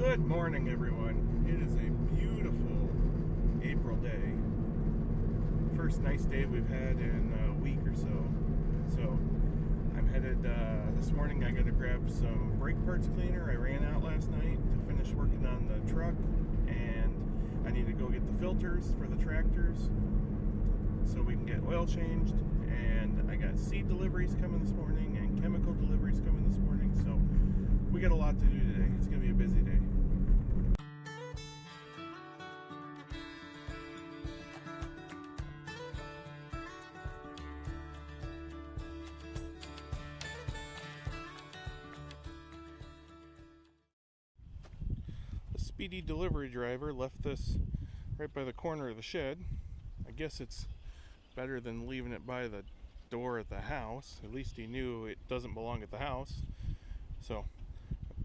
Good morning, everyone. It is a beautiful April day. First nice day we've had in a week or so. So I'm headed, this morning I got to grab some brake parts cleaner. I ran out last night to finish working on the truck, and I need to go get the filters for the tractors so we can get oil changed. And I got seed deliveries coming this morning and chemical deliveries coming this morning. So we got a lot to do today. It's going to be a busy day. The speedy delivery driver left this right by the corner of the shed. I guess it's better than leaving it by the door at the house. At least he knew it doesn't belong at the house. So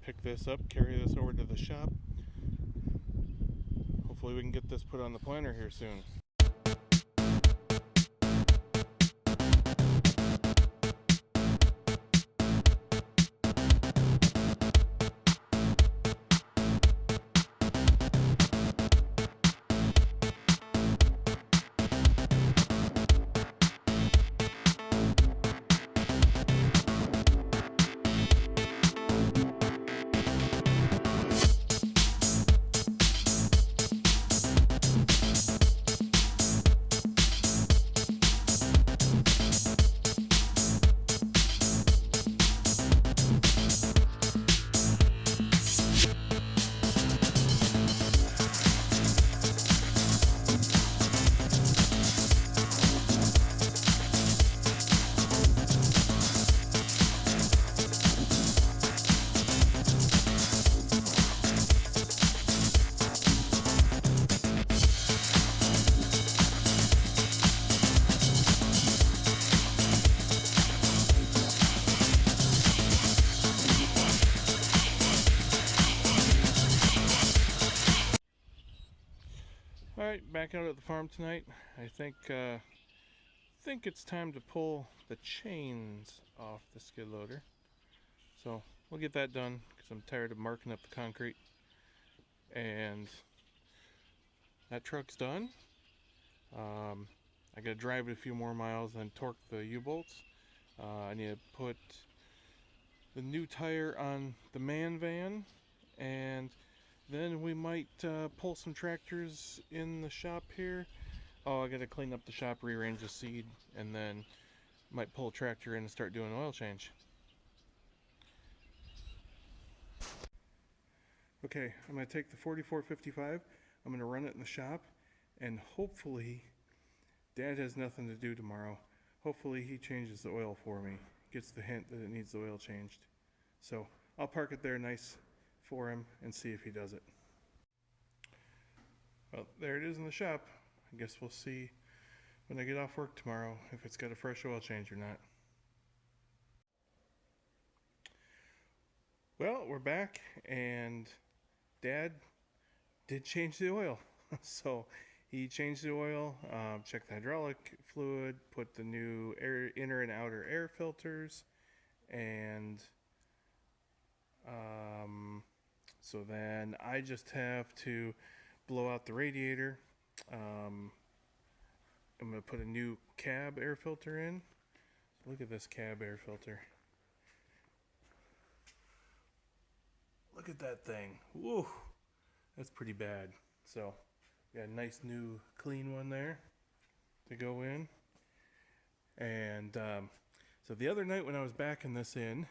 pick this up, carry this over to the shop. Hopefully we can get this put on the planter here soon. Alright, back out at the farm tonight. I think it's time to pull the chains off the skid loader. So we'll get that done because I'm tired of marking up the concrete. And that truck's done. I gotta drive it a few more miles and torque the U-bolts. I need to put the new tire on the man van, and then we might pull some tractors in the shop here. Oh, I gotta clean up the shop, rearrange the seed, and then might pull a tractor in and start doing an oil change. Okay, I'm gonna take the 4455, I'm gonna run it in the shop, and hopefully Dad has nothing to do tomorrow. Hopefully he changes the oil for me, gets the hint that it needs the oil changed. So I'll park it there nice for him and see if he does it. Well, there it is in the shop. I guess we'll see when I get off work tomorrow if it's got a fresh oil change or not. Well, we're back, and Dad did change the oil. So he changed the oil, checked the hydraulic fluid, put the new inner and outer air filters, and so then I just have to blow out the radiator. I'm going to put a new cab air filter in. Look at this cab air filter. Look at that thing. Whoa, that's pretty bad. So got a nice new clean one there to go in. And so the other night when I was backing this in,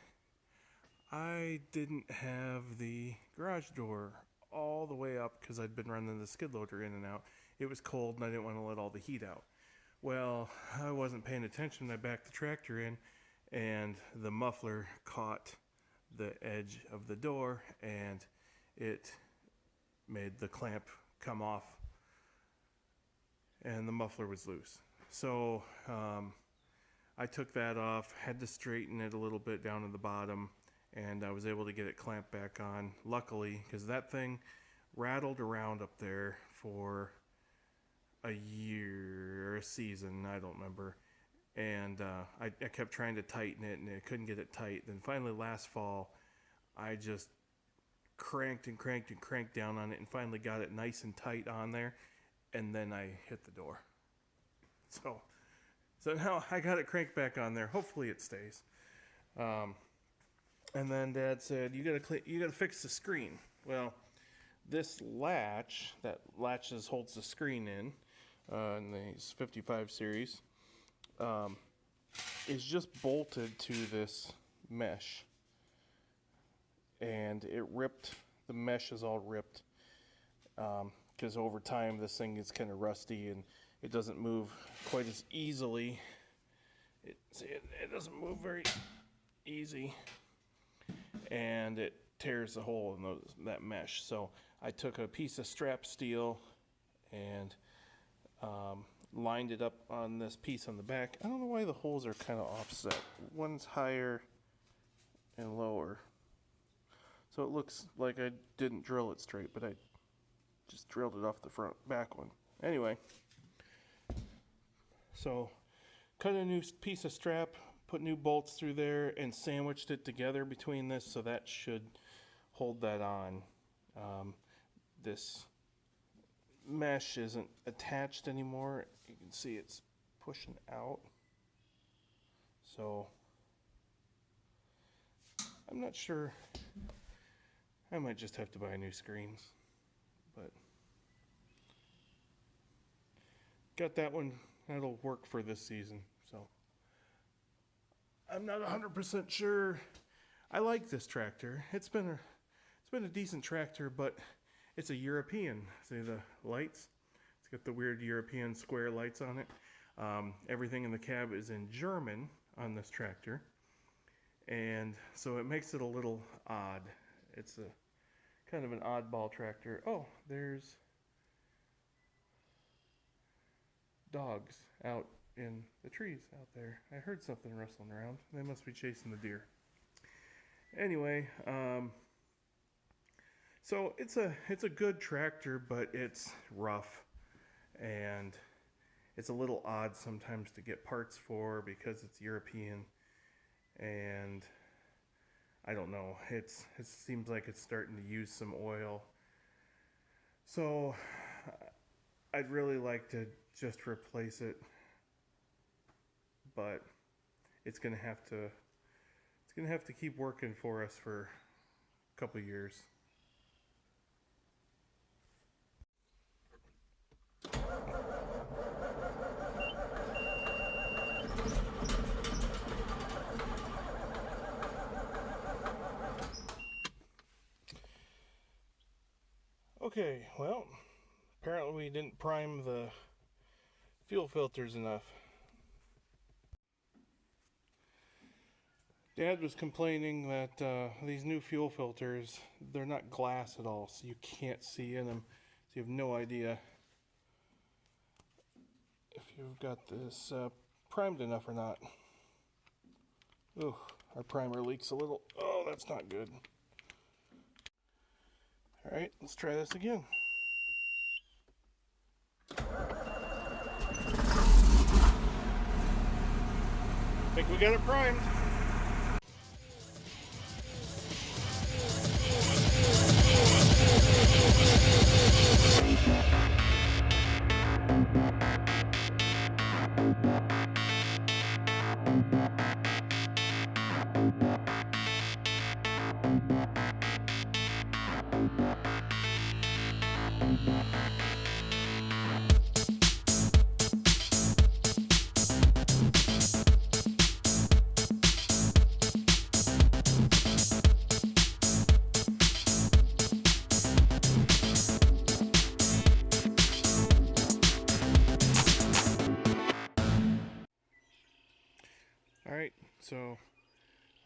I didn't have the garage door all the way up because I'd been running the skid loader in and out. It was cold and I didn't want to let all the heat out. Well, I wasn't paying attention. I backed the tractor in and the muffler caught the edge of the door and it made the clamp come off and the muffler was loose. So I took that off, had to straighten it a little bit down to the bottom, and I was able to get it clamped back on, luckily, because that thing rattled around up there for a year or a season, I don't remember. And I kept trying to tighten it, and I couldn't get it tight. Then finally last fall, I just cranked and cranked and cranked down on it and finally got it nice and tight on there. And then I hit the door. So now I got it cranked back on there. Hopefully it stays. And then Dad said, you gotta fix the screen. Well, this latch that holds the screen in these 55 series is just bolted to this mesh, and it ripped. The mesh is all ripped because over time this thing is kind of rusty and it doesn't move quite as easily. It doesn't move very easy, and it tears the hole in that mesh. So I took a piece of strap steel and lined it up on this piece on the back. I don't know why the holes are kind of offset. One's higher and lower, so it looks like I didn't drill it straight, but I just drilled it off the back one. Anyway, so cut a new piece of strap, put new bolts through there, and sandwiched it together between this, so that should hold that on. This mesh isn't attached anymore. You can see it's pushing out. So I'm not sure. I might just have to buy new screens, but got that one. That'll work for this season. So I'm not 100% sure. I like this tractor. It's been a decent tractor, but it's a European. See the lights? It's got the weird European square lights on it. Everything in the cab is in German on this tractor, and so it makes it a little odd. It's a kind of an oddball tractor. Oh, there's dogs out in the trees out there. I heard something rustling around. They must be chasing the deer. Anyway, so it's a good tractor, but it's rough and it's a little odd sometimes to get parts for because it's European, and I don't know. It seems like it's starting to use some oil. So I'd really like to just replace it, but it's gonna have to keep working for us for a couple years. Okay, well, apparently we didn't prime the fuel filters enough. Dad was complaining that these new fuel filters, they're not glass at all, so you can't see in them, so you have no idea if you've got this primed enough or not. Ooh, our primer leaks a little. Oh, that's not good. Alright, let's try this again. Think we got it primed. Alright, so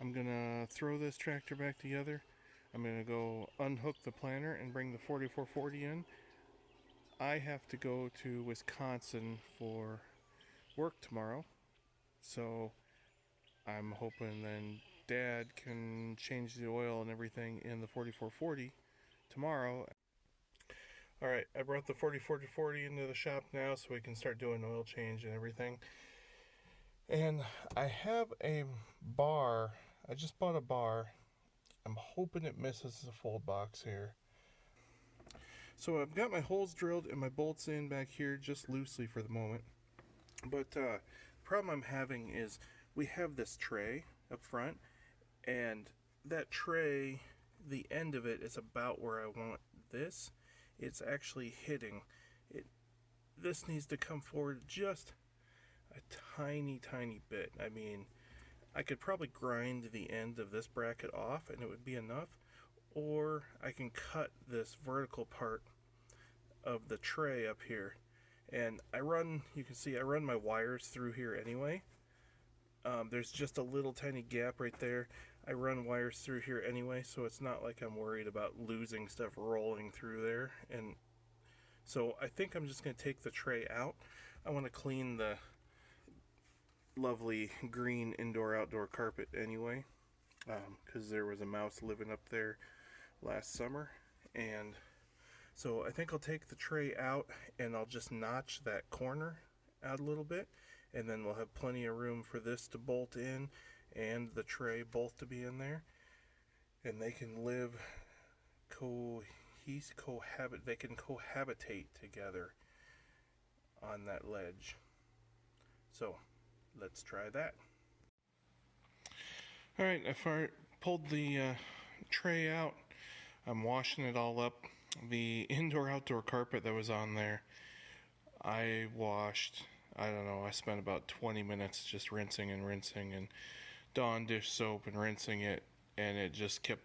I'm gonna throw this tractor back together. I'm gonna go unhook the planter and bring the 4440 in. I have to go to Wisconsin for work tomorrow, so I'm hoping then Dad can change the oil and everything in the 4440 tomorrow. Alright, I brought the 4440 into the shop now so we can start doing oil change and everything. And I have a bar. I just bought a bar I'm hoping it misses the fold box here. So I've got my holes drilled and my bolts in back here just loosely for the moment. But the problem I'm having is we have this tray up front, and that tray, the end of it is about where I want this. It's actually hitting it. This needs to come forward just a tiny bit. I mean, I could probably grind the end of this bracket off and it would be enough, or I can cut this vertical part of the tray up here. And you can see I run my wires through here anyway. There's just a little tiny gap right there. I run wires through here anyway, so it's not like I'm worried about losing stuff rolling through there. And so I think I'm just going to take the tray out. I want to clean the lovely green indoor-outdoor carpet anyway, because there was a mouse living up there last summer. And so I think I'll take the tray out and I'll just notch that corner out a little bit, and then we'll have plenty of room for this to bolt in and the tray both to be in there, and they can live they can cohabitate together on that ledge. So let's try that. Alright, I pulled the tray out. I'm washing it all up. The indoor-outdoor carpet that was on there, I washed, I don't know, I spent about 20 minutes just rinsing and Dawn dish soap and rinsing it, and it just kept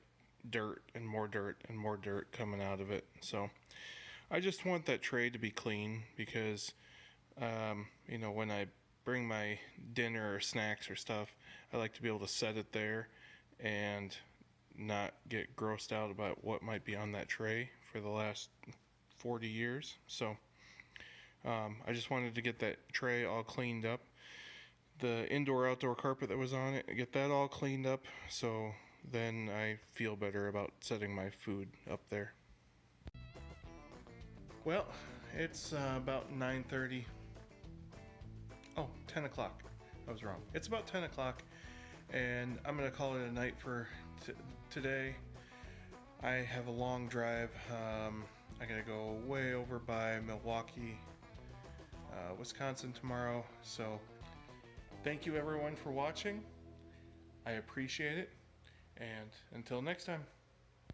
dirt and more dirt coming out of it. So I just want that tray to be clean because, you know, when I bring my dinner or snacks or stuff, I like to be able to set it there and not get grossed out about what might be on that tray for the last 40 years. So I just wanted to get that tray all cleaned up. The indoor-outdoor carpet that was on it, get that all cleaned up, so then I feel better about setting my food up there. Well, it's about 9:30. Oh, 10 o'clock. I was wrong. It's about 10 o'clock, and I'm going to call it a night for today. I have a long drive. I got to go way over by Milwaukee, Wisconsin tomorrow. So thank you everyone for watching. I appreciate it. And until next time.